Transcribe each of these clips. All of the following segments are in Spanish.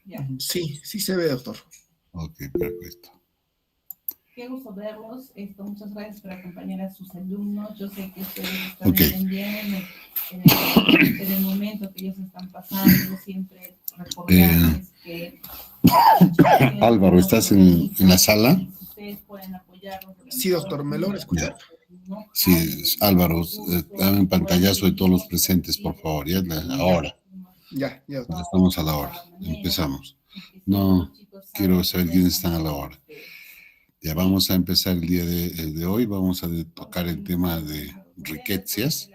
Ya. Sí, sí se ve, doctor. Ok, perfecto. Qué gusto verlos. Muchas gracias por acompañar a sus alumnos. Yo sé que ustedes están Ok. entendiendo en el momento que ellos están pasando. Siempre recordarles que Álvaro, ¿estás en la sala? ustedes pueden apoyarnos. Sí, doctor, ¿me logra escuchar? Sí, Álvaro, dame un pantallazo de todos los presentes, por favor. Ya, ahora. Ya, Ya doctor. estamos a la hora. Empezamos. No quiero saber quiénes están a la hora. Ya vamos a empezar el día de hoy. Vamos a tocar el tema de riquezas.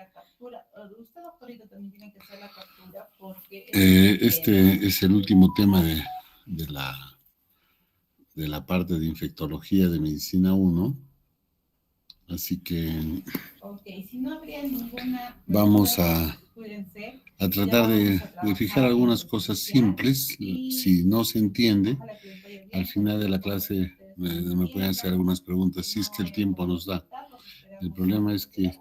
Este es el último tema de la parte de infectología de medicina 1. Así que vamos a tratar de fijar algunas cosas simples. Si no se entiende, al final de la clase me pueden hacer algunas preguntas si es que el tiempo nos da. El problema es que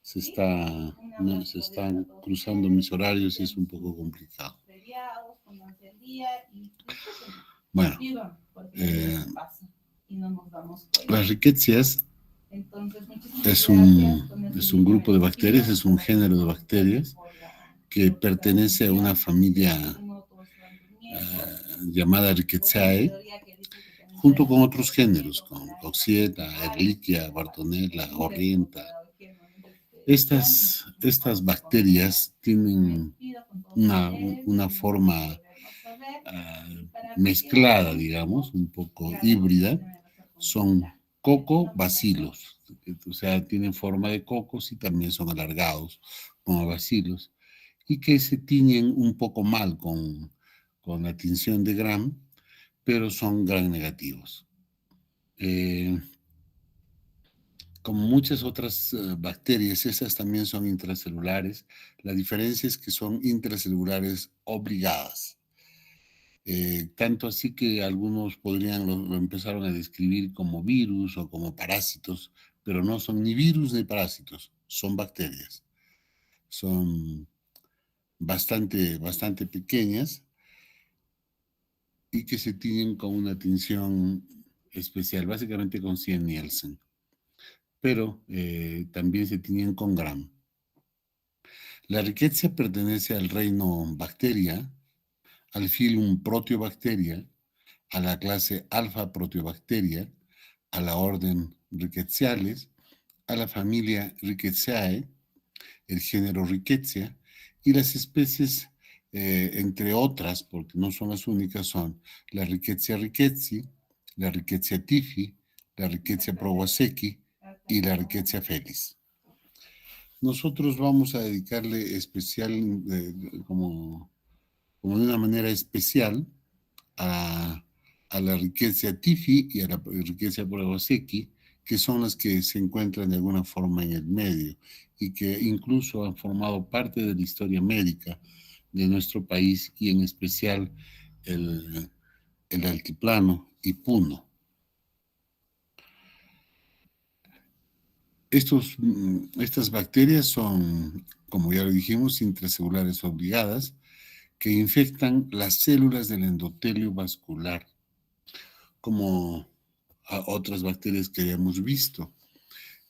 se están cruzando mis horarios y es un poco complicado. Bueno, las riquezas es un grupo de bacterias, es un género de bacterias que pertenece a una familia llamada Rickettsae, junto con otros géneros, con Coxiella, Ehrlichia, Bartonella, Orienta. Estas bacterias tienen una forma mezclada, digamos, un poco híbrida. Son coco-bacilos, o sea, tienen forma de cocos y también son alargados como bacilos, y que se tiñen un poco mal con la tinción de Gram, pero son Gram negativos. Como muchas otras bacterias, esas también son intracelulares. La diferencia es que son intracelulares obligadas. Tanto así que algunos lo empezaron a describir como virus o como parásitos, pero no son ni virus ni parásitos, son bacterias. Son bastante pequeñas y que se tiñen con una tinción especial, básicamente con 100 Nielsen, pero también se tiñen con Gram. La Rickettsia pertenece al reino Bacteria, al filum Proteobacteria, a la clase Alpha Proteobacteria, a la orden Rickettsiales, a la familia Rickettsae, el género Rickettsia, y las especies, entre otras, porque no son las únicas, son la Rickettsia rickettsii, la Rickettsia tiffi, la Rickettsia prowazekii y la Rickettsia felis. Nosotros vamos a dedicarle especial, como de una manera especial, a la Rickettsia tiffi y a la Rickettsia prowazekii, que son las que se encuentran de alguna forma en el medio y que incluso han formado parte de la historia médica de nuestro país y en especial el altiplano y Puno. Estas bacterias son, como ya lo dijimos, intracelulares obligadas que infectan las células del endotelio vascular, como a otras bacterias que hayamos visto.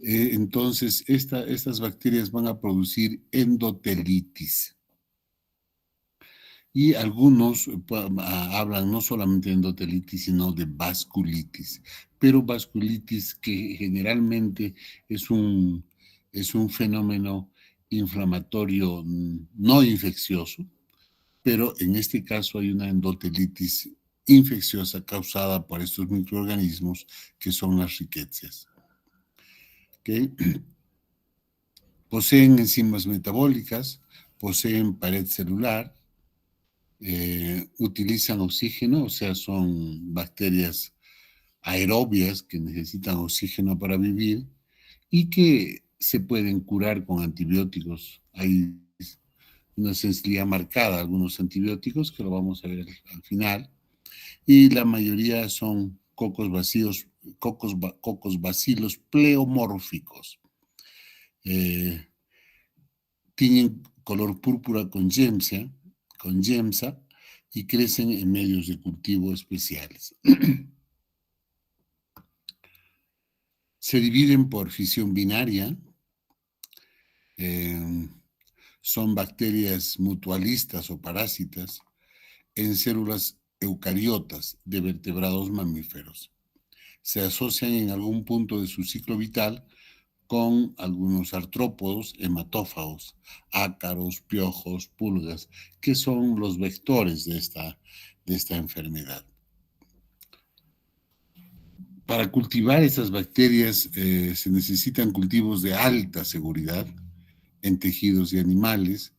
Entonces, estas bacterias van a producir endotelitis. Y algunos hablan no solamente de endotelitis, sino de vasculitis. Pero vasculitis que generalmente es un fenómeno inflamatorio no infeccioso, pero en este caso hay una endotelitis infecciosa causada por estos microorganismos que son las riquezas. ¿Okay? Poseen enzimas metabólicas, poseen pared celular, utilizan oxígeno, o sea, son bacterias aerobias que necesitan oxígeno para vivir y que se pueden curar con antibióticos. Hay una sensibilidad marcada a algunos antibióticos que lo vamos a ver al final, y la mayoría son cocos bacilos pleomórficos. Tienen color púrpura con yemsa, y crecen en medios de cultivo especiales. Se dividen por fisión binaria. Son bacterias mutualistas o parásitas en células eucariotas de vertebrados mamíferos. Se asocian en algún punto de su ciclo vital con algunos artrópodos hematófagos, ácaros, piojos, pulgas, que son los vectores de esta enfermedad. Para cultivar estas bacterias se necesitan cultivos de alta seguridad en tejidos de animales,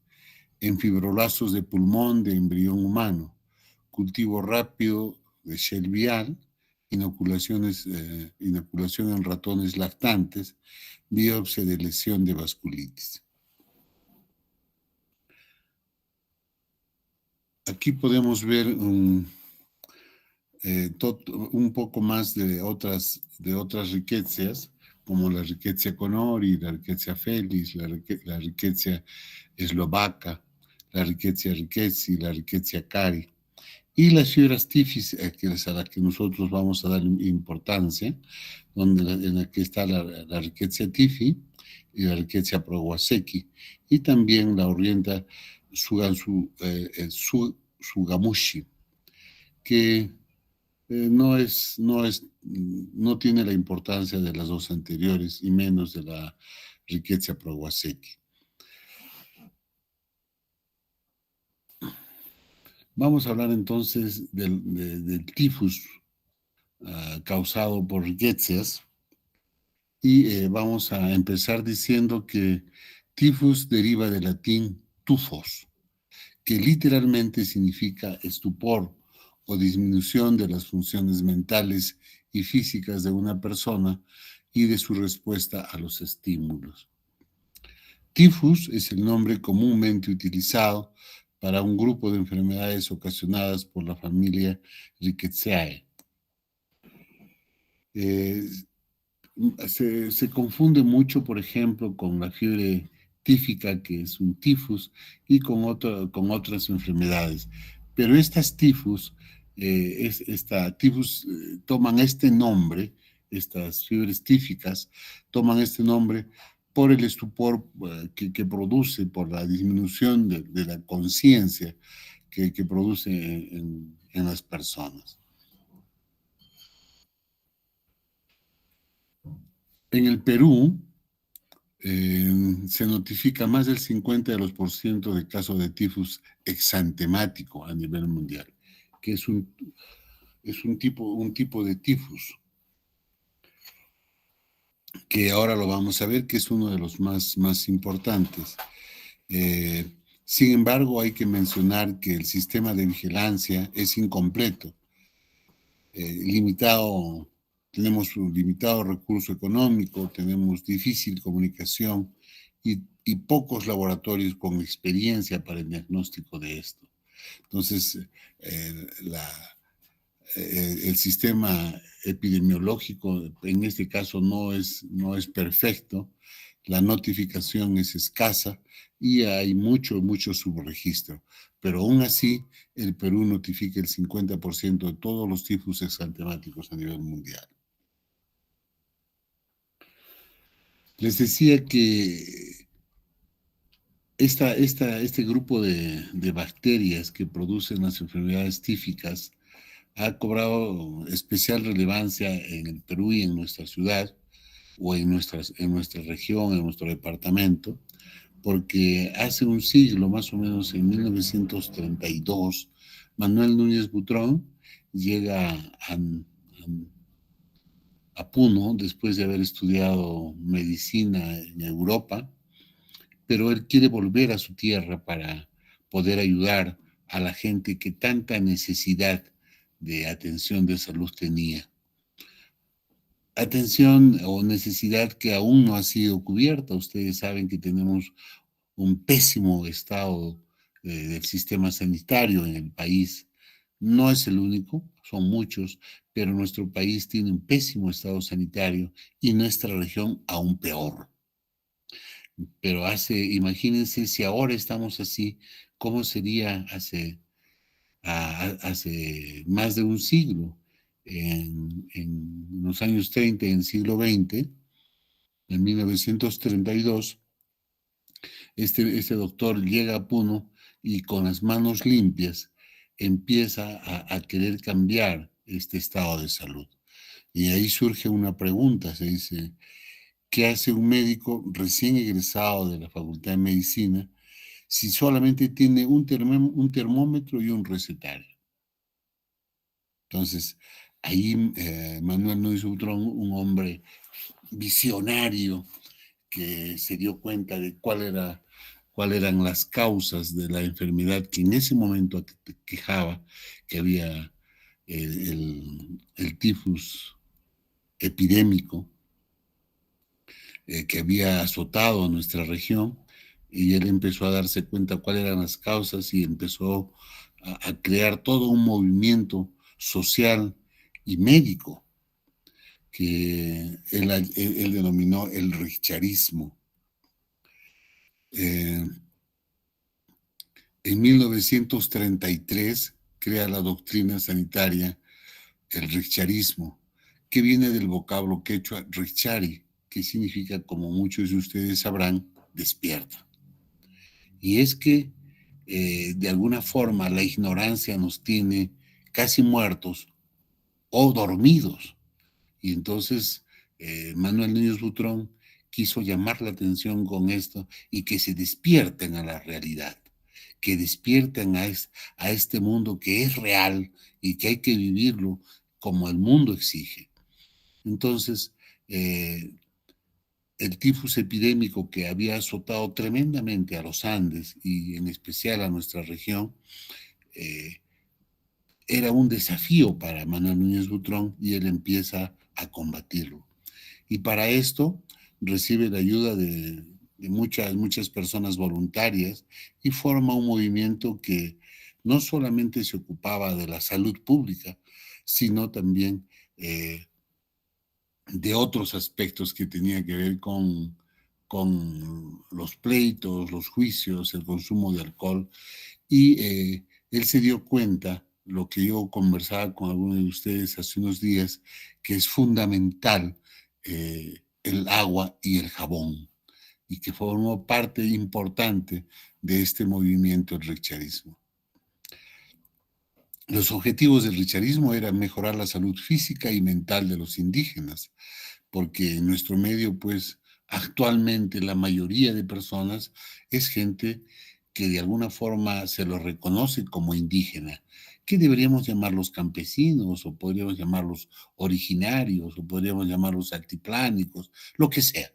en fibroblastos de pulmón de embrión humano, cultivo rápido de shell vial, inoculación en ratones lactantes, biopsia de lesión de vasculitis. Aquí podemos ver un poco más de otras riquezas, como la Rickettsia conori, la Rickettsia felis, la Rickettsia eslovaca, la Rickettsia rickettsii, la Rickettsia cari. Y las fibras tifis, a las que nosotros vamos a dar importancia, en la que está la Rickettsia tifi y la Rickettsia prowazekii, y también la Orienta sugamushi, que no tiene la importancia de las dos anteriores, y menos de la Rickettsia prowazekii. Vamos a hablar entonces del tifus causado por rickettsias, y vamos a empezar diciendo que tifus deriva del latín tufos, que literalmente significa estupor o disminución de las funciones mentales y físicas de una persona y de su respuesta a los estímulos. Tifus es el nombre comúnmente utilizado para un grupo de enfermedades ocasionadas por la familia Rickettsiae. Se confunde mucho, por ejemplo, con la fiebre tífica, que es un tifus, y con otras enfermedades. Pero estas tifus, toman este nombre, estas fiebres tíficas, toman este nombre por el estupor que produce, por la disminución de la conciencia que produce en las personas. En el Perú se notifica más del 50% de casos de tifus exantemático a nivel mundial, que es un tipo de tifus que ahora lo vamos a ver, que es uno de los más importantes. Sin embargo, hay que mencionar que el sistema de vigilancia es incompleto, tenemos un limitado recurso económico, tenemos difícil comunicación y pocos laboratorios con experiencia para el diagnóstico de esto. Entonces, el sistema epidemiológico en este caso no es perfecto, la notificación es escasa y hay mucho subregistro, pero aún así el Perú notifica el 50% de todos los tifus exantemáticos a nivel mundial. Les decía que este grupo de bacterias que producen las enfermedades tíficas ha cobrado especial relevancia en el Perú y en nuestra ciudad, o en nuestra región, en nuestro departamento, porque hace un siglo, más o menos en 1932, Manuel Núñez Butrón llega a Puno después de haber estudiado medicina en Europa, pero él quiere volver a su tierra para poder ayudar a la gente que tanta necesidad de atención de salud tenía. Atención o necesidad que aún no ha sido cubierta. Ustedes saben que tenemos un pésimo estado del sistema sanitario en el país. No es el único, son muchos, pero nuestro país tiene un pésimo estado sanitario y nuestra región aún peor. Pero imagínense si ahora estamos así, ¿cómo sería hace hace más de un siglo, en los años 30, en el siglo XX, en 1932, este doctor llega a Puno y con las manos limpias empieza a querer cambiar este estado de salud. Y ahí surge una pregunta, se dice, ¿qué hace un médico recién egresado de la Facultad de Medicina si solamente tiene un termómetro y un recetario? Entonces, ahí Manuel Núñez Butrón, un hombre visionario que se dio cuenta de cuáles eran las causas de la enfermedad que en ese momento quejaba, que había el tifus epidémico que había azotado a nuestra región, y él empezó a darse cuenta cuáles eran las causas y empezó a crear todo un movimiento social y médico que él denominó el richarismo. En 1933 crea la doctrina sanitaria, el richarismo, que viene del vocablo quechua richari, que significa, como muchos de ustedes sabrán, despierta. Y es que de alguna forma la ignorancia nos tiene casi muertos o dormidos. Y entonces Manuel Núñez Butrón quiso llamar la atención con esto y que se despierten a la realidad, que despierten a este mundo que es real y que hay que vivirlo como el mundo exige. Entonces, el tifus epidémico que había azotado tremendamente a los Andes y en especial a nuestra región, era un desafío para Manuel Núñez Butrón y él empieza a combatirlo. Y para esto recibe la ayuda de muchas personas voluntarias y forma un movimiento que no solamente se ocupaba de la salud pública, sino también de otros aspectos que tenían que ver con los pleitos, los juicios, el consumo de alcohol. Y él se dio cuenta, lo que yo conversaba con algunos de ustedes hace unos días, que es fundamental el agua y el jabón, y que formó parte importante de este movimiento, el richarismo. Los objetivos del richarismo eran mejorar la salud física y mental de los indígenas, porque en nuestro medio, pues, actualmente la mayoría de personas es gente que de alguna forma se lo reconoce como indígena, que deberíamos llamarlos campesinos, o podríamos llamarlos originarios, o podríamos llamarlos altiplánicos, lo que sea.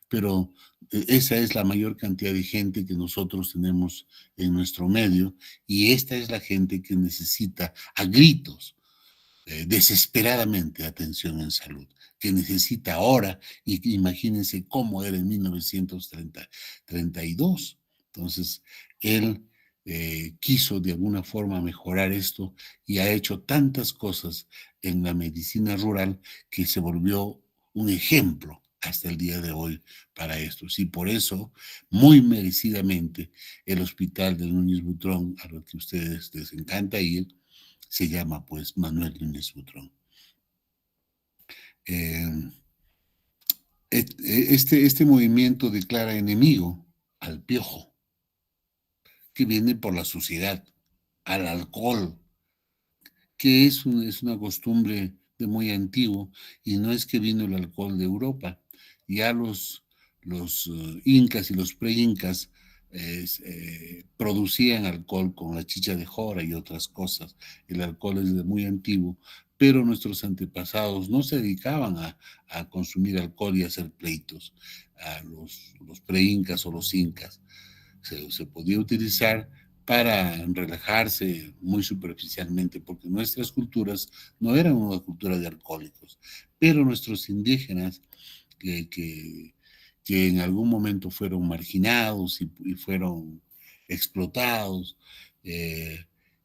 Pero esa es la mayor cantidad de gente que nosotros tenemos en nuestro medio, y esta es la gente que necesita a gritos, desesperadamente, atención en salud, que necesita ahora, y imagínense cómo era en 1932. Entonces, él quiso de alguna forma mejorar esto y ha hecho tantas cosas en la medicina rural que se volvió un ejemplo hasta el día de hoy para esto. Y por eso, muy merecidamente, el Hospital de Núñez Butrón, a lo que a ustedes les encanta ir, se llama pues Manuel Núñez Butrón. Este movimiento declara enemigo al piojo, que viene por la suciedad, al alcohol, que es una costumbre de muy antiguo, y no es que vino el alcohol de Europa. Ya los incas y los pre-incas producían alcohol con la chicha de jora y otras cosas. El alcohol es de muy antiguo, pero nuestros antepasados no se dedicaban a consumir alcohol y a hacer pleitos. A los pre-incas o los incas se podía utilizar para relajarse muy superficialmente, porque nuestras culturas no eran una cultura de alcohólicos, pero nuestros indígenas que en algún momento fueron marginados y fueron explotados,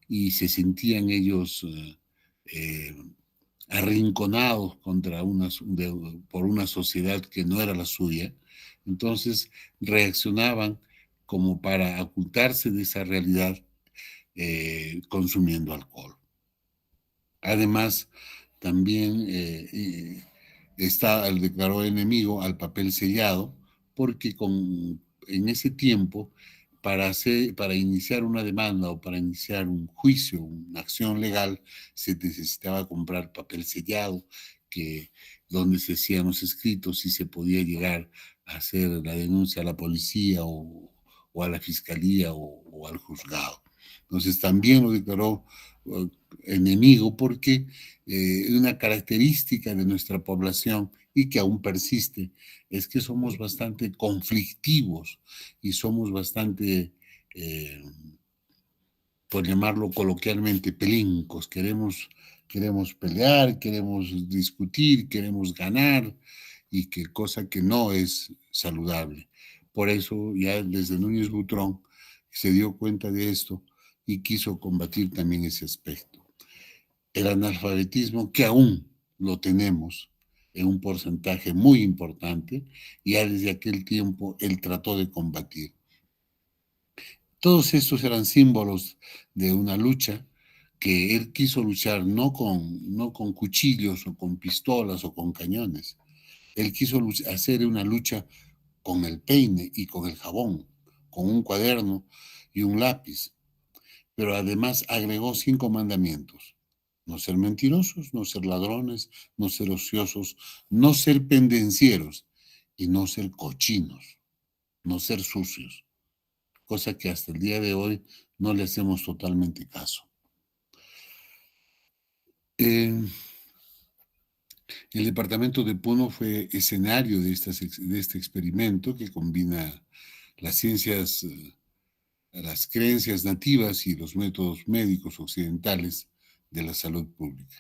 y se sentían ellos arrinconados por una sociedad que no era la suya. Entonces reaccionaban como para ocultarse de esa realidad, consumiendo alcohol. Además, también declaró enemigo al papel sellado, porque en ese tiempo, para iniciar una demanda o para iniciar un juicio, una acción legal, se necesitaba comprar papel sellado, donde se hacían los escritos y se podía llegar a hacer la denuncia a la policía o a la fiscalía o al juzgado. Entonces también lo declaró enemigo, porque una característica de nuestra población, y que aún persiste, es que somos bastante conflictivos y somos bastante, por llamarlo coloquialmente, pelincos. Queremos pelear, queremos discutir, queremos ganar, y cosa que no es saludable. Por eso ya desde Núñez Butrón se dio cuenta de esto y quiso combatir también ese aspecto. El analfabetismo, que aún lo tenemos en un porcentaje muy importante, ya desde aquel tiempo él trató de combatir. Todos estos eran símbolos de una lucha que él quiso luchar no con cuchillos o con pistolas o con cañones. Él quiso hacer una lucha con el peine y con el jabón, con un cuaderno y un lápiz. Pero además agregó 5 mandamientos: no ser mentirosos, no ser ladrones, no ser ociosos, no ser pendencieros y no ser cochinos, no ser sucios, cosa que hasta el día de hoy no le hacemos totalmente caso. El departamento de Puno fue escenario de este experimento que combina las ciencias, las creencias nativas y los métodos médicos occidentales de la salud pública.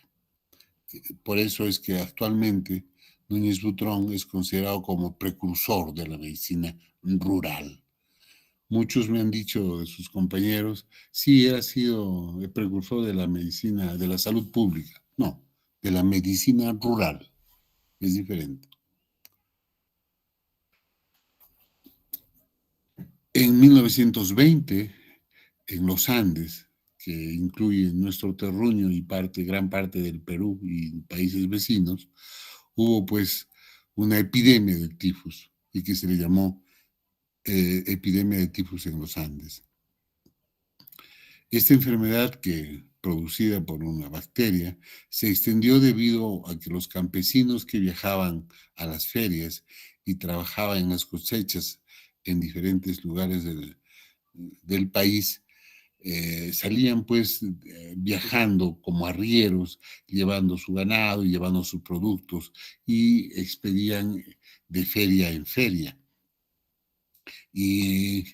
Por eso es que actualmente Núñez Butrón es considerado como precursor de la medicina rural. Muchos me han dicho de sus compañeros, sí, él ha sido el precursor de la medicina, de la salud pública. No, de la medicina rural. Es diferente. En 1920, en los Andes, que incluye nuestro terruño y gran parte del Perú y países vecinos, hubo pues una epidemia de tifus, y que se le llamó epidemia de tifus en los Andes. Esta enfermedad, producida por una bacteria, se extendió debido a que los campesinos que viajaban a las ferias y trabajaban en las cosechas en diferentes lugares del país, salían pues viajando como arrieros, llevando su ganado y llevando sus productos, y expedían de feria en feria. Y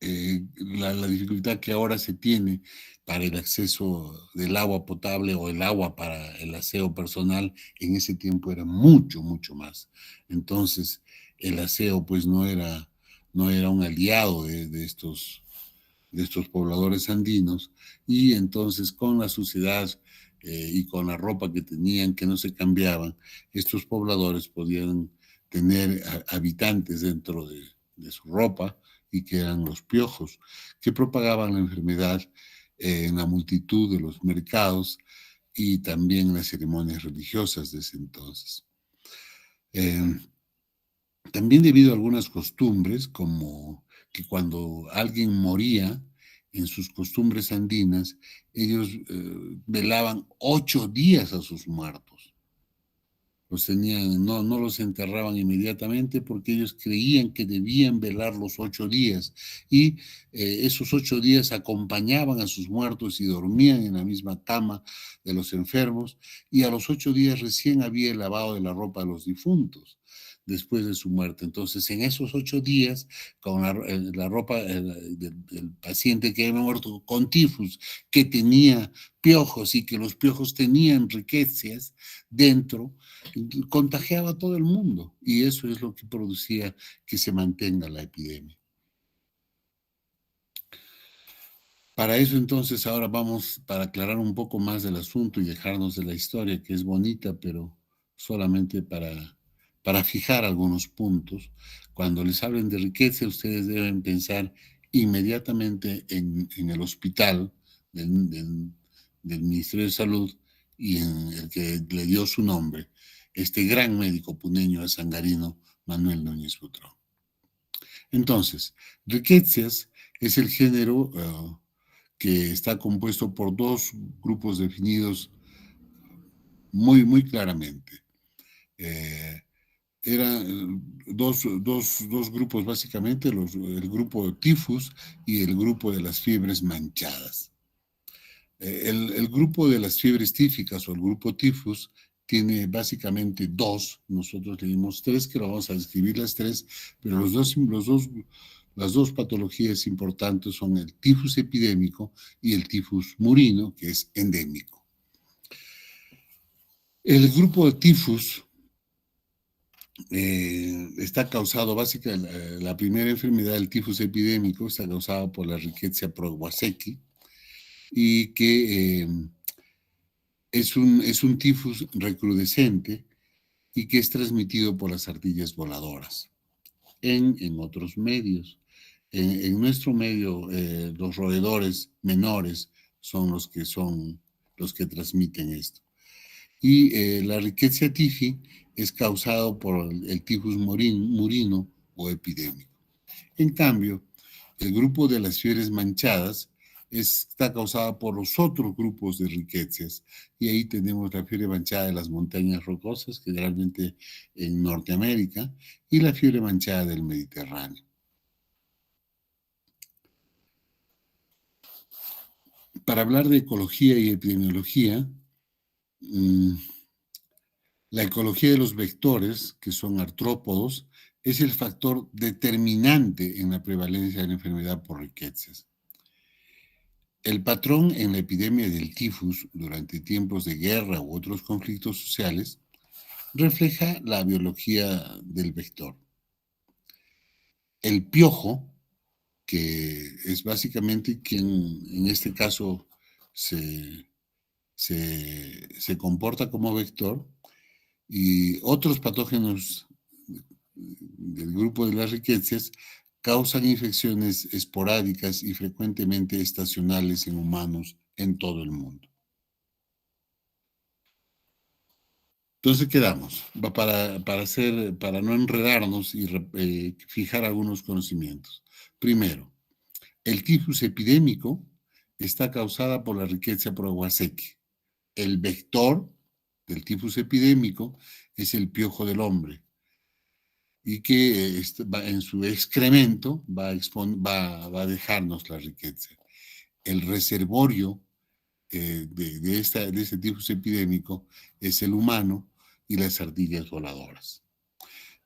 la dificultad que ahora se tiene para el acceso del agua potable o el agua para el aseo personal, en ese tiempo era mucho, mucho más. Entonces, el aseo pues no era un aliado de estos pobladores andinos, y entonces con la suciedad y con la ropa que tenían, que no se cambiaban, estos pobladores podían tener habitantes dentro de su ropa, y que eran los piojos, que propagaban la enfermedad en la multitud de los mercados y también en las ceremonias religiosas de ese entonces. También debido a algunas costumbres, como que cuando alguien moría, en sus costumbres andinas, ellos velaban 8 días a sus muertos. No los enterraban inmediatamente, porque ellos creían que debían velar los 8 días, y esos 8 días acompañaban a sus muertos y dormían en la misma cama de los enfermos, y a los 8 días recién había el lavado de la ropa de los difuntos después de su muerte. Entonces, en esos 8 días, con la ropa del paciente que había muerto con tifus, que tenía piojos y que los piojos tenían riquezas dentro, contagiaba a todo el mundo, y eso es lo que producía que se mantenga la epidemia. Para eso entonces ahora vamos, para aclarar un poco más del asunto y dejarnos de la historia, que es bonita, pero solamente para fijar algunos puntos. Cuando les hablen de riqueza, ustedes deben pensar inmediatamente en el hospital del Ministerio de Salud y en el que le dio su nombre, este gran médico puneño sangarino, Manuel Núñez Butrón. Entonces, Rickettsias es el género que está compuesto por dos grupos definidos muy, muy claramente. Eran dos grupos básicamente, el grupo tifus y el grupo de las fiebres manchadas. El grupo de las fiebres tíficas o el grupo tifus tiene básicamente dos, nosotros le dimos tres, que lo vamos a describir las tres, pero las dos patologías importantes son el tifus epidémico y el tifus murino, que es endémico. El grupo de tifus está causado, básicamente, la primera enfermedad, el tifus epidémico, está causada por la Rickettsia prowazekii y que es un tifus recrudescente y que es transmitido por las ardillas voladoras en otros medios. En nuestro medio, los roedores menores son los que transmiten esto. Y la Rickettsia tiffi es causado por el tifus murino o epidémico. En cambio, el grupo de las fiebres manchadas está causada por los otros grupos de Rickettsias, y ahí tenemos la fiebre manchada de las montañas rocosas, generalmente en Norteamérica, y la fiebre manchada del Mediterráneo. Para hablar de ecología y epidemiología, la ecología de los vectores, que son artrópodos, es el factor determinante en la prevalencia de la enfermedad por Rickettsias. El patrón en la epidemia del tifus durante tiempos de guerra u otros conflictos sociales refleja la biología del vector. El piojo, que es básicamente quien en este caso se comporta como vector, y otros patógenos del grupo de las Rickettsias causan infecciones esporádicas y frecuentemente estacionales en humanos en todo el mundo. Entonces quedamos, para no enredarnos y fijar algunos conocimientos. Primero, el tifus epidémico está causada por la Rickettsia prowazekii. El vector del tifus epidémico es el piojo del hombre, y que en su excremento va a dejarnos la Rickettsia. El reservorio de este tifus epidémico es el humano y las ardillas voladoras.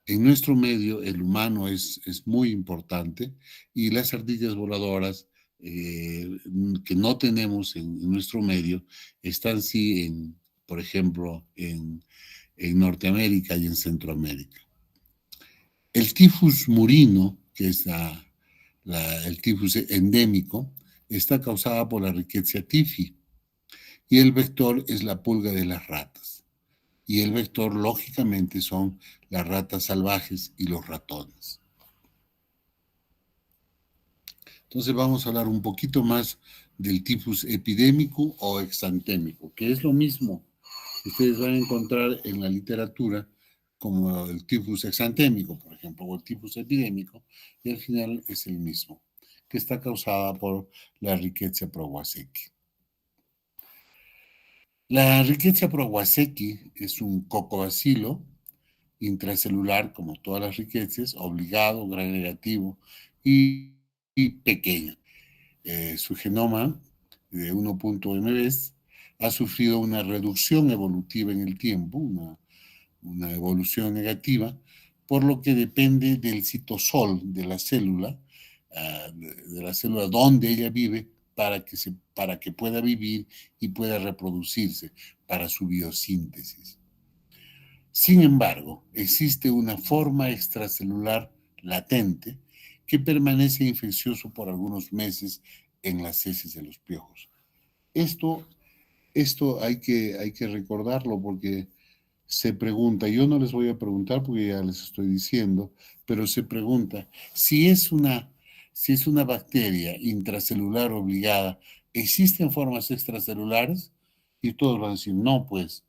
En nuestro medio, el humano es muy importante, y las ardillas voladoras que no tenemos en nuestro medio están sí, por ejemplo, en Norteamérica y en Centroamérica. El tifus murino, que es el tifus endémico, está causada por la Rickettsia tiffi, y el vector es la pulga de las ratas. Y el vector, lógicamente, son las ratas salvajes y los ratones. Entonces vamos a hablar un poquito más del tifus epidémico o exantémico, que es lo mismo. Ustedes van a encontrar en la literatura como el tifus exantémico, por ejemplo, o el tifus epidémico, y al final es el mismo, que está causada por la Rickettsia prowazekii. La Rickettsia prowazekii es un cocobacilo intracelular, como todas las Rickettsias, obligado, gran negativo y pequeño. Su genoma de 1.mbs ha sufrido una reducción evolutiva en el tiempo, una evolución negativa, por lo que depende del citosol de la célula donde ella vive, para que pueda vivir y pueda reproducirse, para su biosíntesis. Sin embargo, existe una forma extracelular latente que permanece infeccioso por algunos meses en las heces de los piojos. Esto hay que recordarlo, porque se pregunta, yo no les voy a preguntar porque ya les estoy diciendo, pero se pregunta si es una bacteria intracelular obligada, ¿Existen formas extracelulares? Y todos van a decir, no, pues,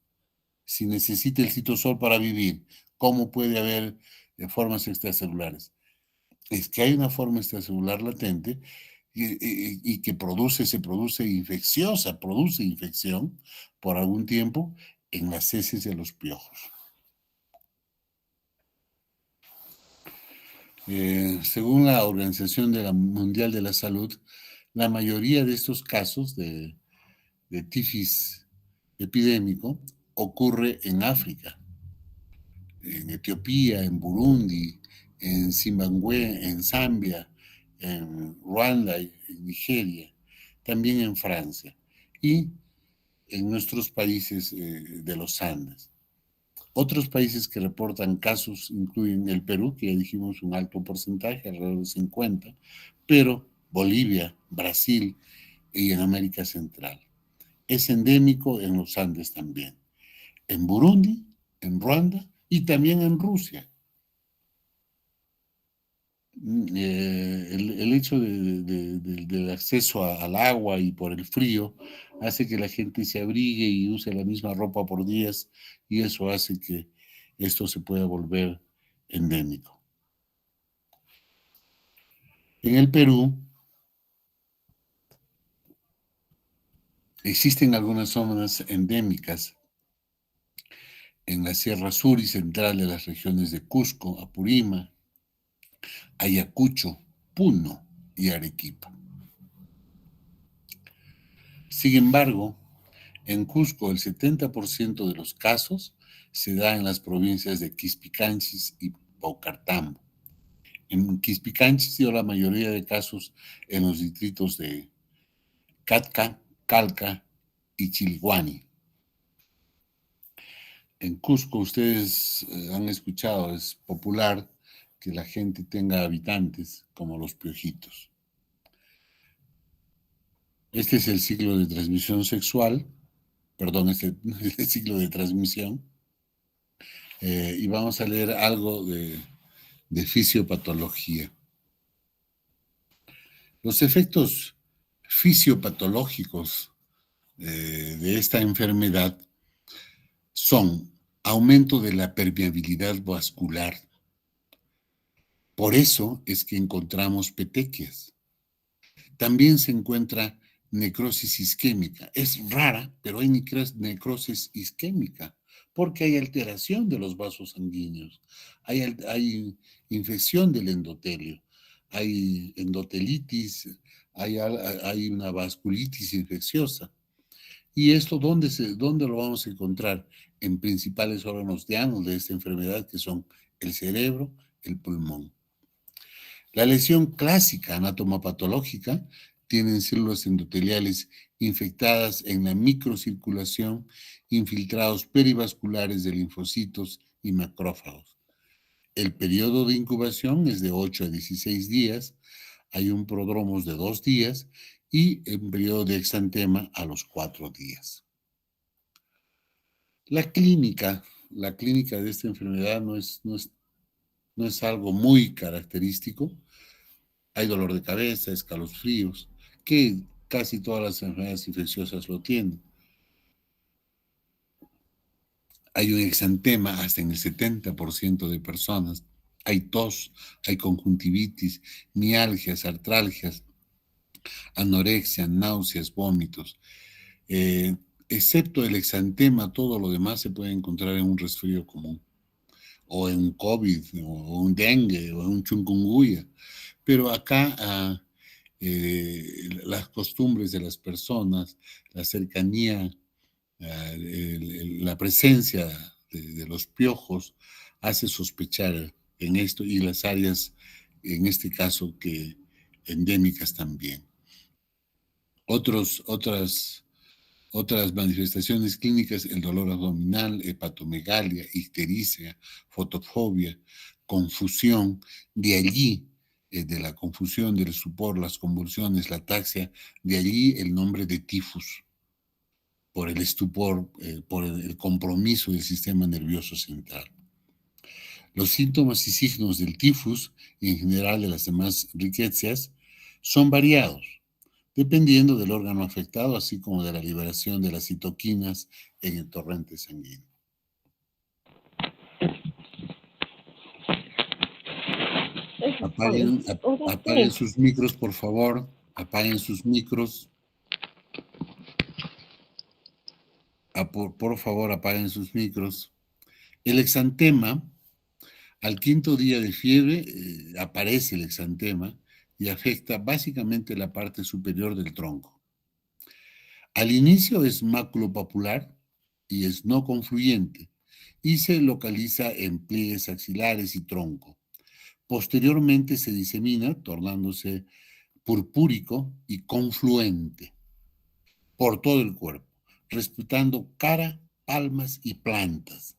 si necesita el citosol para vivir, ¿cómo puede haber formas extracelulares? Es que hay una forma extracelular latente y que se produce infección por algún tiempo en las heces de los piojos. Según la Organización Mundial de la Salud, la mayoría de estos casos de tifus epidémico ocurre en África, en Etiopía, en Burundi, en Zimbabue, en Zambia, en Ruanda, en Nigeria, también en Francia y en nuestros países de los Andes. Otros países que reportan casos incluyen el Perú, que ya dijimos un alto porcentaje, alrededor de 50, pero Bolivia, Brasil y en América Central. Es endémico en los Andes también. En Burundi, en Ruanda y también en Rusia. El hecho del acceso al agua y por el frío hace que la gente se abrigue y use la misma ropa por días y eso hace que esto se pueda volver endémico. En el Perú existen algunas zonas endémicas en la Sierra Sur y Central de las regiones de Cusco, Apurima, Ayacucho, Puno y Arequipa. Sin embargo, en Cusco el 70% de los casos se da en las provincias de Quispicanchis y Paucartambo. En Quispicanchis dio la mayoría de casos en los distritos de Catca, Calca y Chilhuani. En Cusco ustedes han escuchado, es popular que la gente tenga habitantes como los piojitos. Este es el ciclo de transmisión sexual, este es el ciclo de transmisión, y vamos a leer algo de fisiopatología. Los efectos fisiopatológicos de esta enfermedad son aumento de la permeabilidad vascular. Por eso es que encontramos petequias. También se encuentra necrosis isquémica. Es rara, pero hay necrosis isquémica porque hay alteración de los vasos sanguíneos, hay infección del endotelio, hay endotelitis, hay una vasculitis infecciosa. ¿Y esto dónde lo vamos a encontrar? En principales órganos de esta enfermedad, que son el cerebro, el pulmón. La lesión clásica anatomopatológica tienen células endoteliales infectadas en la microcirculación, infiltrados perivasculares de linfocitos y macrófagos. El periodo de incubación es de 8 a 16 días, hay un prodromo de 2 días y un periodo de exantema a los 4 días. La clínica de esta enfermedad no es algo muy característico. Hay dolor de cabeza, escalofríos, que casi todas las enfermedades infecciosas lo tienen. Hay un exantema hasta en el 70% de personas. Hay tos, hay conjuntivitis, mialgias, artralgias, anorexia, náuseas, vómitos. Excepto el exantema, todo lo demás se puede encontrar en un resfrío común, o en un COVID, o un dengue, o en un chikungunya. Pero acá las costumbres de las personas, la cercanía, la presencia de los piojos hace sospechar en esto, y las áreas, en este caso, que endémicas también. Otras manifestaciones clínicas: el dolor abdominal, hepatomegalia, ictericia, fotofobia, confusión. De allí, de la confusión, del estupor, las convulsiones, la ataxia, de allí el nombre de tifus, por el estupor, por el compromiso del sistema nervioso central. Los síntomas y signos del tifus, y en general de las demás riquezas, son variados. dependiendo del órgano afectado, así como de la liberación de las citoquinas en el torrente sanguíneo. Apaguen sus micros, por favor. Apaguen sus micros. Por favor, apaguen sus micros. El exantema, al quinto día de fiebre, aparece el exantema y afecta básicamente la parte superior del tronco. Al inicio es maculopapular y es no confluyente y se localiza en pliegues axilares y tronco. Posteriormente se disemina, tornándose purpúrico y confluente por todo el cuerpo, respetando cara, palmas y plantas.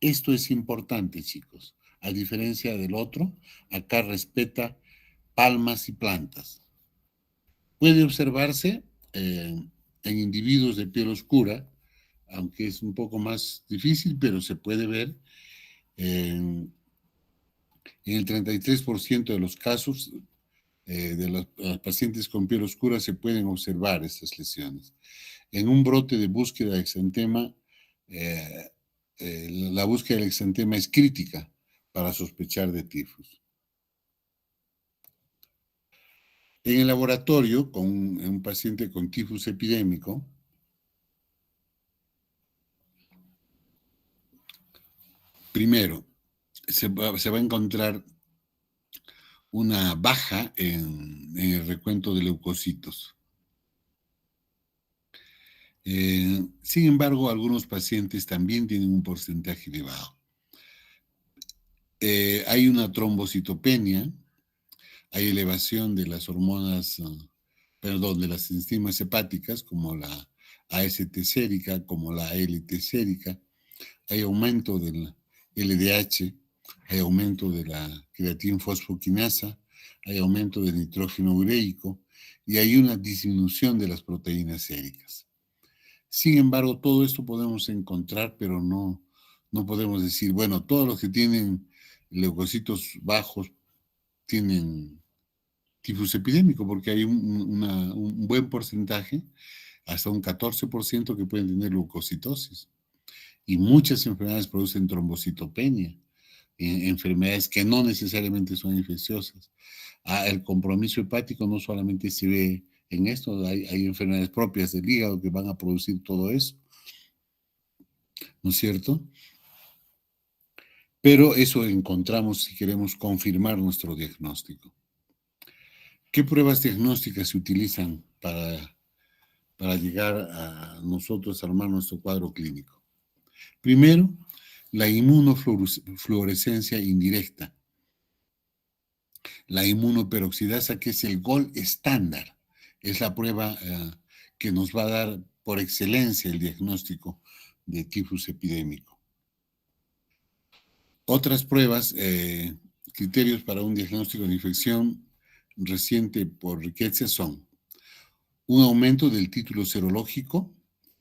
Esto es importante, chicos. A diferencia del otro, acá respeta palmas y plantas. Puede observarse en individuos de piel oscura, aunque es un poco más difícil, pero se puede ver en el 33% de los casos de los pacientes con piel oscura se pueden observar estas lesiones. En un brote de búsqueda de exantema, la búsqueda del exantema es crítica para sospechar de tifus. En el laboratorio, con un paciente con tifus epidémico, primero, se va a encontrar una baja en el recuento de leucocitos. Sin embargo, algunos pacientes también tienen un porcentaje elevado. Hay una trombocitopenia, hay elevación de las hormonas, de las enzimas hepáticas, como la AST sérica, como la ALT sérica, hay aumento del LDH, hay aumento de la creatinfosfoquinasa, hay aumento del nitrógeno ureico y hay una disminución de las proteínas séricas. Sin embargo, todo esto podemos encontrar, pero no podemos decir, bueno, todos los que tienen leucocitos bajos tienen tifus epidémico, porque hay un buen porcentaje, hasta un 14% que pueden tener leucocitosis. Y muchas enfermedades producen trombocitopenia, enfermedades que no necesariamente son infecciosas. El compromiso hepático no solamente se ve en esto, hay enfermedades propias del hígado que van a producir todo eso, ¿no es cierto? Pero eso encontramos si queremos confirmar nuestro diagnóstico. ¿Qué pruebas diagnósticas se utilizan para llegar a nosotros a armar nuestro cuadro clínico? Primero, la inmunofluorescencia indirecta, la inmunoperoxidasa, que es el gold estándar, es la prueba que nos va a dar por excelencia el diagnóstico de tifus epidémico. Otras pruebas, criterios para un diagnóstico de infección reciente por Riqueza son un aumento del título serológico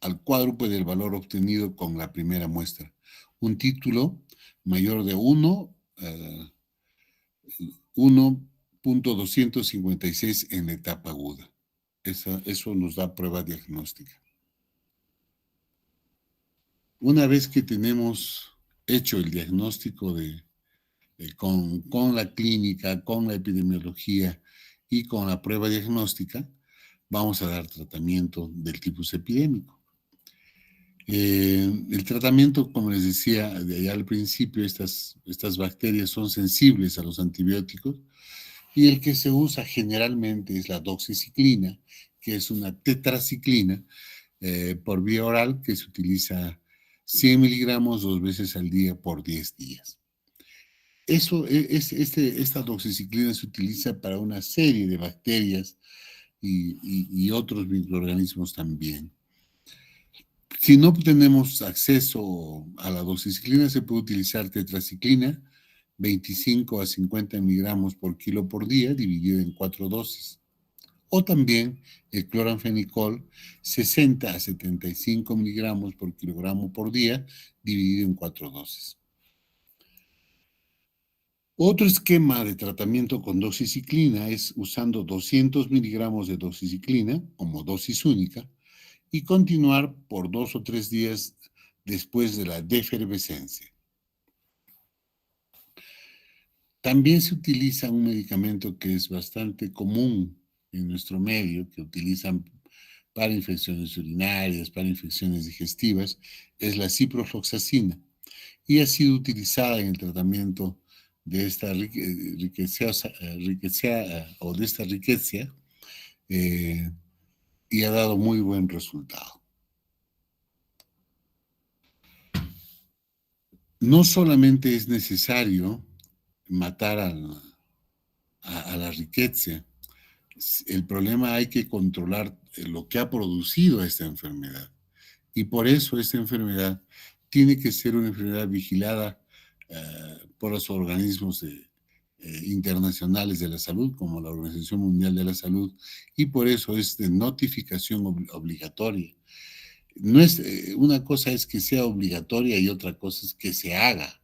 al cuádruple del valor obtenido con la primera muestra. Un título mayor de 1.256 en la etapa aguda. Eso nos da prueba diagnóstica. Una vez que tenemos hecho el diagnóstico con la clínica, con la epidemiología y con la prueba diagnóstica, vamos a dar tratamiento del tifus epidémico. El tratamiento, como les decía de allá al principio, estas bacterias son sensibles a los antibióticos y el que se usa generalmente es la doxiciclina, que es una tetraciclina por vía oral que se utiliza 100 miligramos 2 veces al día por 10 días. Esta doxiciclina se utiliza para una serie de bacterias y otros microorganismos también. Si no tenemos acceso a la doxiciclina, se puede utilizar tetraciclina, 25 a 50 miligramos por kilo por día, dividido en 4 dosis. O también el cloranfenicol, 60 a 75 miligramos por kilogramo por día, dividido en 4 dosis. Otro esquema de tratamiento con doxiciclina es usando 200 miligramos de doxiciclina como dosis única y continuar por 2 o 3 días después de la defervescencia. También se utiliza un medicamento que es bastante común en nuestro medio, que utilizan para infecciones urinarias, para infecciones digestivas, es la ciprofloxacina, y ha sido utilizada en el tratamiento de esta riqueza o de esta riqueza y ha dado muy buen resultado. No solamente es necesario matar a la riqueza, el problema hay que controlar lo que ha producido esta enfermedad. Y por eso esta enfermedad tiene que ser una enfermedad vigilada por los organismos internacionales de la salud, como la Organización Mundial de la Salud, y por eso es de notificación obligatoria. No es, una cosa es que sea obligatoria y otra cosa es que se haga.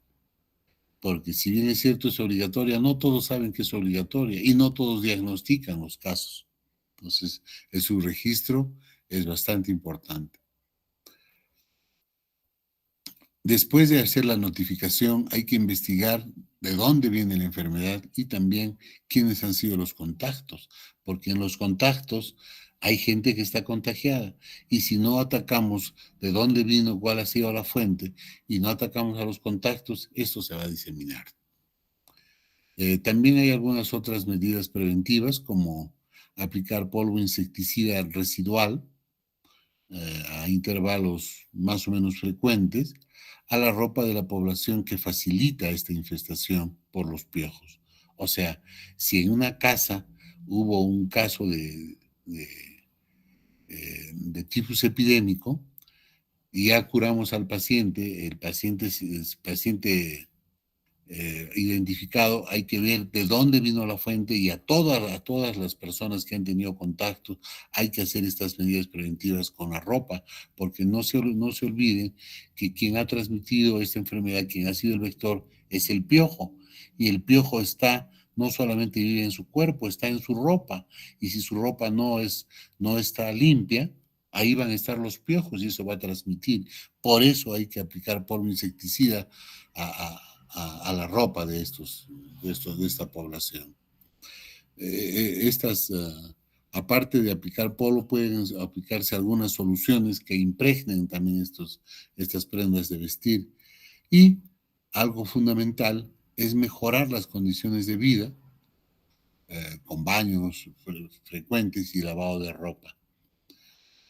Porque si bien es cierto es obligatoria, no todos saben que es obligatoria y no todos diagnostican los casos. Entonces, su registro es bastante importante. Después de hacer la notificación, hay que investigar de dónde viene la enfermedad y también quiénes han sido los contactos, porque en los contactos hay gente que está contagiada y si no atacamos de dónde vino, cuál ha sido la fuente y no atacamos a los contactos, esto se va a diseminar. También hay algunas otras medidas preventivas como aplicar polvo insecticida residual a intervalos más o menos frecuentes a la ropa de la población que facilita esta infestación por los piojos. O sea, si en una casa hubo un caso de tifus epidémico y ya curamos al paciente, el paciente identificado, hay que ver de dónde vino la fuente y a todas las personas que han tenido contacto hay que hacer estas medidas preventivas con la ropa, porque no se olviden que quien ha transmitido esta enfermedad, quien ha sido el vector, es el piojo, y el piojo no solamente vive en su cuerpo, está en su ropa, y si su ropa no está limpia, ahí van a estar los piojos y eso va a transmitir. Por eso hay que aplicar polvo insecticida a la ropa de esta población. Aparte de aplicar polvo, pueden aplicarse algunas soluciones que impregnen también estas prendas de vestir. Y algo fundamental es mejorar las condiciones de vida con baños frecuentes y lavado de ropa.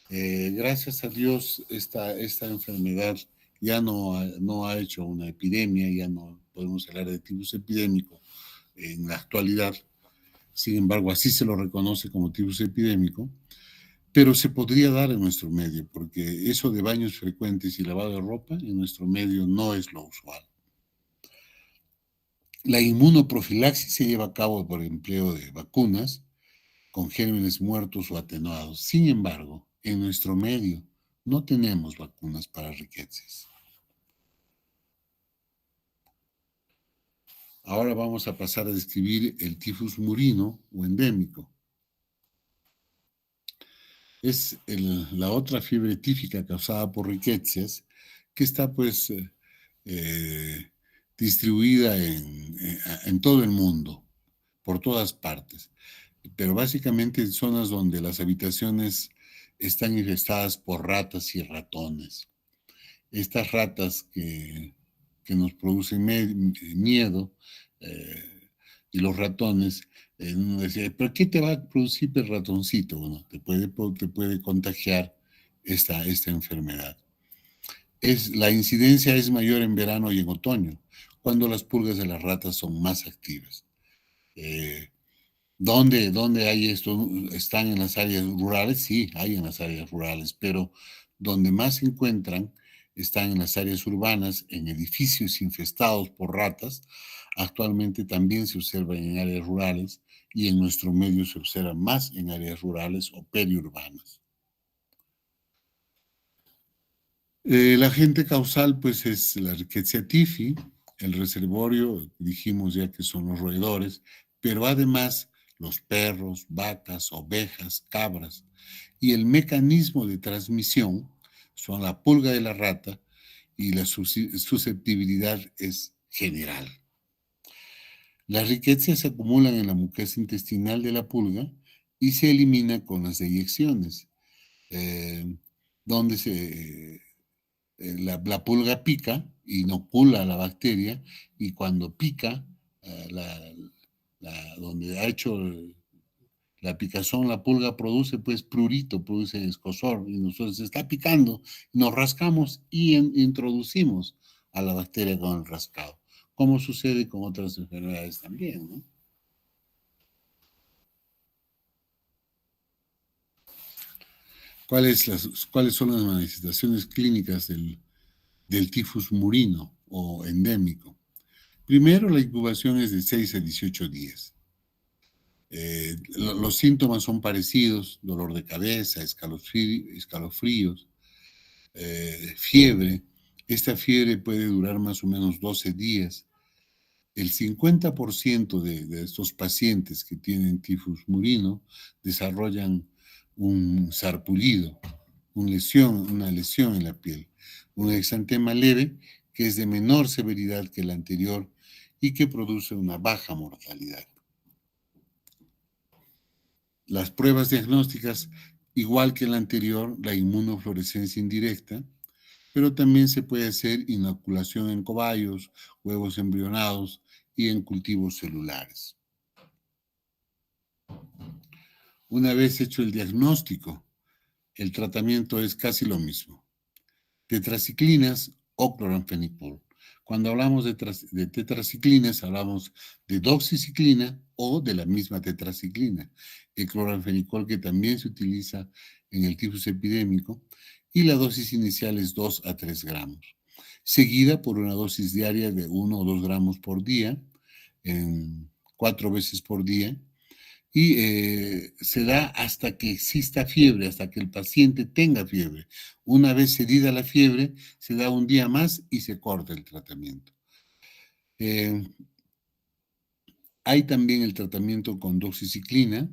Gracias a Dios, esta enfermedad ya no ha hecho una epidemia, ya no podemos hablar de tifus epidémico en la actualidad. Sin embargo, así se lo reconoce como tifus epidémico, pero se podría dar en nuestro medio, porque eso de baños frecuentes y lavado de ropa en nuestro medio no es lo usual. La inmunoprofilaxis se lleva a cabo por empleo de vacunas con gérmenes muertos o atenuados. Sin embargo, en nuestro medio no tenemos vacunas para riquezas. Ahora vamos a pasar a describir el tifus murino o endémico. Es la otra fiebre típica causada por riquezas que está pues distribuida en todo el mundo, por todas partes, pero básicamente en zonas donde las habitaciones están infestadas por ratas y ratones. Estas ratas que nos producen miedo y los ratones, uno decía, ¿pero qué te va a producir el ratoncito? Bueno, te puede contagiar esta enfermedad. La incidencia es mayor en verano y en otoño, cuando las pulgas de las ratas son más activas. ¿Dónde hay esto? ¿Están en las áreas rurales? Sí, hay en las áreas rurales, pero donde más se encuentran están en las áreas urbanas, en edificios infestados por ratas. Actualmente también se observa en áreas rurales y en nuestro medio se observa más en áreas rurales o periurbanas. El agente causal pues es la Rickettsia typhi, El reservorio, dijimos ya que son los roedores, pero además los perros, vacas, ovejas, cabras. Y el mecanismo de transmisión son la pulga de la rata y la susceptibilidad es general. Las riquezas se acumulan en la mucosa intestinal de la pulga y se elimina con las deyecciones, donde la pulga pica, inocula a la bacteria, y cuando pica, donde ha hecho la picazón, la pulga produce pues prurito, produce escozor, y nosotros se está picando, nos rascamos y introducimos a la bacteria con el rascado, como sucede con otras enfermedades también, ¿no? ¿Cuáles son las manifestaciones clínicas del tifus murino o endémico? Primero, la incubación es de 6 a 18 días. Los síntomas son parecidos: dolor de cabeza, escalofríos, fiebre. Esta fiebre puede durar más o menos 12 días. El 50% de estos pacientes que tienen tifus murino desarrollan un sarpullido, una lesión en la piel, un exantema leve que es de menor severidad que el anterior y que produce una baja mortalidad. Las pruebas diagnósticas, igual que el anterior, la inmunofluorescencia indirecta, pero también se puede hacer inoculación en cobayos, huevos embrionados y en cultivos celulares. Una vez hecho el diagnóstico, el tratamiento es casi lo mismo: tetraciclinas o cloranfenicol. Cuando hablamos de tetraciclinas, hablamos de doxiciclina o de la misma tetraciclina. El cloranfenicol, que también se utiliza en el tifus epidémico, y la dosis inicial es 2 a 3 gramos, seguida por una dosis diaria de 1 o 2 gramos por día, 4 veces por día, y se da hasta que exista fiebre, hasta que el paciente tenga fiebre. Una vez cedida la fiebre, se da un día más y se corta el tratamiento. Hay también el tratamiento con doxiciclina,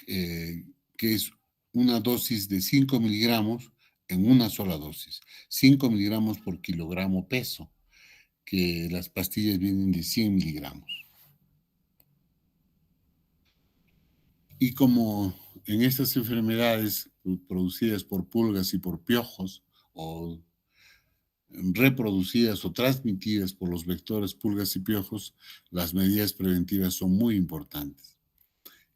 que es una dosis de 5 miligramos en una sola dosis, 5 miligramos por kilogramo peso, que las pastillas vienen de 100 miligramos. Y como en estas enfermedades producidas por pulgas y por piojos, o reproducidas o transmitidas por los vectores pulgas y piojos, las medidas preventivas son muy importantes.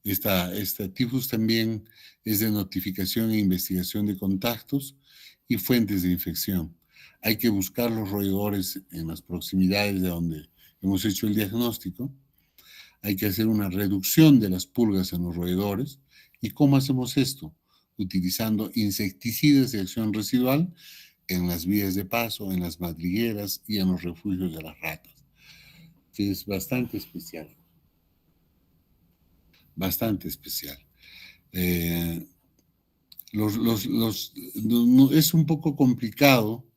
Esta tifus también es de notificación e investigación de contactos y fuentes de infección. Hay que buscar los roedores en las proximidades de donde hemos hecho el diagnóstico. Hay que hacer una reducción de las pulgas en los roedores. ¿Y cómo hacemos esto? Utilizando insecticidas de acción residual en las vías de paso, en las madrigueras y en los refugios de las ratas, que es bastante especial. Bastante especial. Es un poco complicado,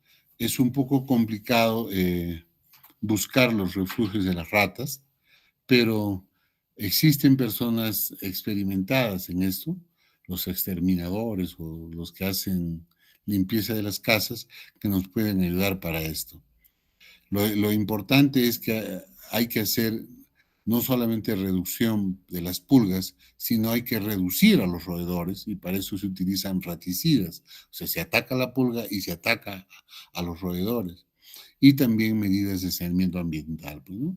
buscar los refugios de las ratas, pero existen personas experimentadas en esto, los exterminadores o los que hacen limpieza de las casas, que nos pueden ayudar para esto. Lo importante es que hay que hacer no solamente reducción de las pulgas, sino hay que reducir a los roedores, y para eso se utilizan raticidas. O sea, se ataca a la pulga y se ataca a los roedores. Y también medidas de saneamiento ambiental, pues, ¿no?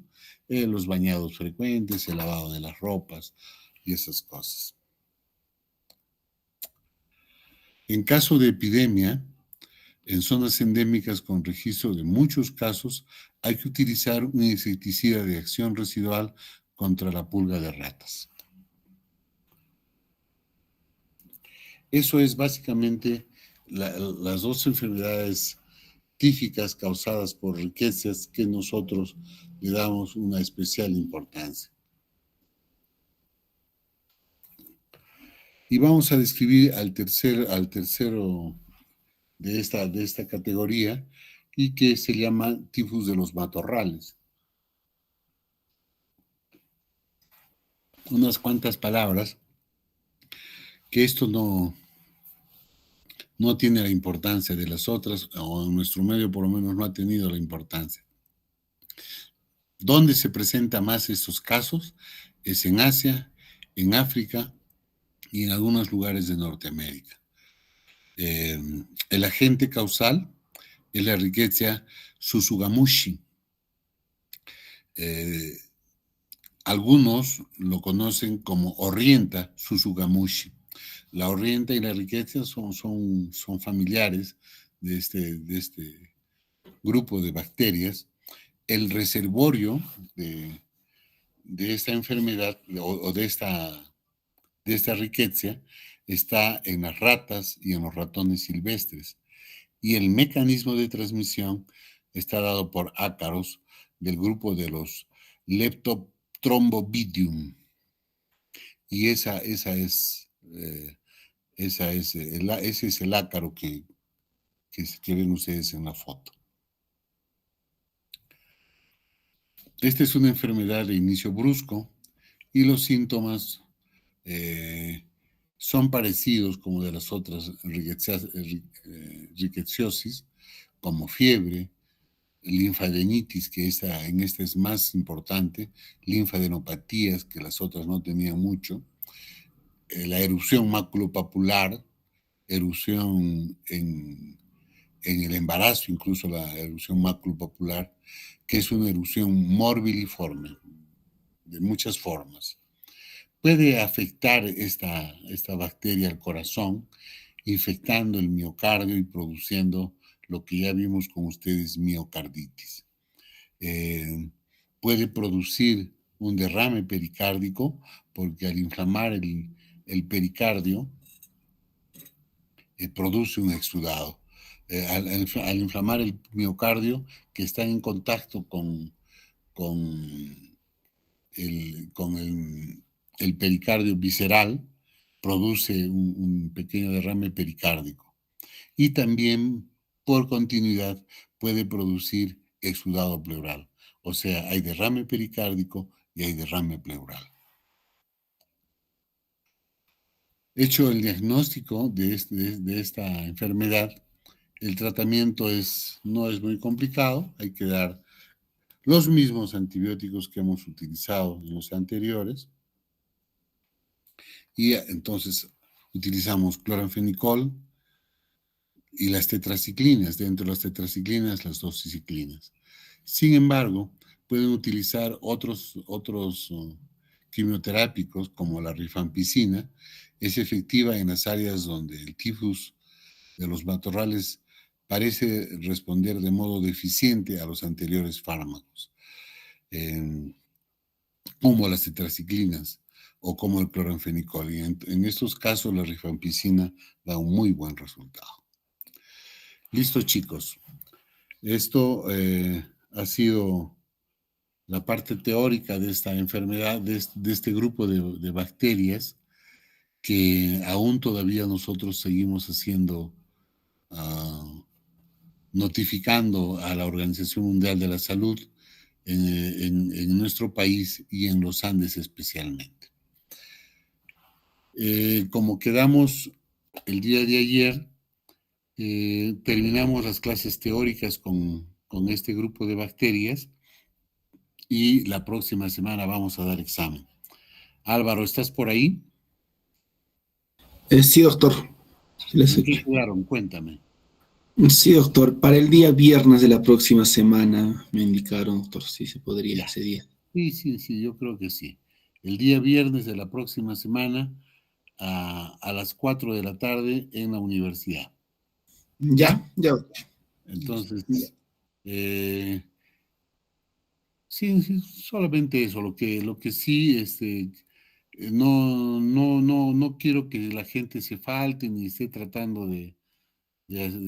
Los bañados frecuentes, el lavado de las ropas y esas cosas. En caso de epidemia, en zonas endémicas con registro de muchos casos, hay que utilizar un insecticida de acción residual contra la pulga de ratas. Eso es básicamente las dos enfermedades típicas causadas por riquezas que nosotros le damos una especial importancia. Y vamos a describir al tercero de esta categoría, y que se llama tifus de los matorrales. Unas cuantas palabras que esto no tiene la importancia de las otras, o en nuestro medio por lo menos no ha tenido la importancia. ¿Dónde se presenta más estos casos? Es en Asia, en África y en algunos lugares de Norteamérica. El agente causal es la Rickettsia susugamushi. Algunos lo conocen como Orrienta susugamushi. La Orrienta y la Rickettsia son familiares de este grupo de bacterias. El reservorio de esta enfermedad o de esta Rickettsia está en las ratas y en los ratones silvestres. Y el mecanismo de transmisión está dado por ácaros del grupo de los Leptotrombobidium. Y ese es el ácaro que ven ustedes en la foto. Esta es una enfermedad de inicio brusco y los síntomas son parecidos como de las otras rickettsiosis, como fiebre, linfadenitis, que en esta es más importante, linfadenopatías, que las otras no tenían mucho, la erupción maculopapular, erupción en el embarazo, incluso la erupción maculopapular, que es una erupción morbiliforme, de muchas formas. Puede afectar esta bacteria al corazón, infectando el miocardio y produciendo lo que ya vimos con ustedes, miocarditis. Puede producir un derrame pericárdico, porque al inflamar el pericardio, produce un exudado. Al inflamar el miocardio, que está en contacto con el pericardio visceral, produce un pequeño derrame pericárdico. Y también, por continuidad, puede producir exudado pleural. O sea, hay derrame pericárdico y hay derrame pleural. Hecho el diagnóstico de esta enfermedad, el tratamiento no es muy complicado. Hay que dar los mismos antibióticos que hemos utilizado en los anteriores. Y entonces utilizamos cloranfenicol y las tetraciclinas. Dentro de las tetraciclinas, las doxiciclinas. Sin embargo, pueden utilizar otros quimioterápicos, como la rifampicina. Es efectiva en las áreas donde el tifus de los matorrales parece responder de modo deficiente a los anteriores fármacos, como las tetraciclinas o como el cloranfenicol. Y en estos casos la rifampicina da un muy buen resultado. Listo, chicos. Esto ha sido la parte teórica de esta enfermedad, de este grupo de bacterias, que aún todavía nosotros seguimos haciendo, notificando a la Organización Mundial de la Salud en nuestro país y en los Andes especialmente. Como quedamos el día de ayer, terminamos las clases teóricas con este grupo de bacterias y la próxima semana vamos a dar examen. Álvaro, ¿estás por ahí? Sí, doctor. ¿En qué quedaron? Cuéntame. Sí, doctor. Para el día viernes de la próxima semana me indicaron, doctor, si se podría ese día. Sí, yo creo que sí. El día viernes de la próxima semana a las 4 de la tarde en la universidad. Ya. Entonces, sí, solamente eso. Lo que sí, no quiero que la gente se falte ni esté tratando de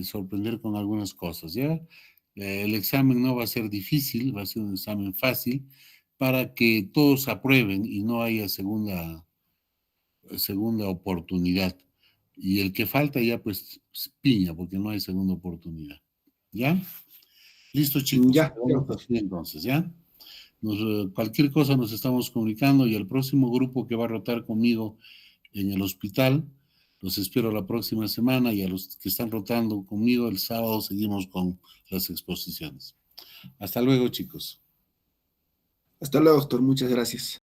sorprender con algunas cosas, ¿ya? El examen no va a ser difícil, va a ser un examen fácil para que todos aprueben y no haya segunda oportunidad. Y el que falta ya pues piña, porque no hay segunda oportunidad, ¿ya? Listo, chicos. Ya. Vamos así entonces, ¿ya? Cualquier cosa nos estamos comunicando y el próximo grupo que va a rotar conmigo en el hospital, los espero la próxima semana, y a los que están rotando conmigo el sábado seguimos con las exposiciones. Hasta luego, chicos. Hasta luego, doctor. Muchas gracias.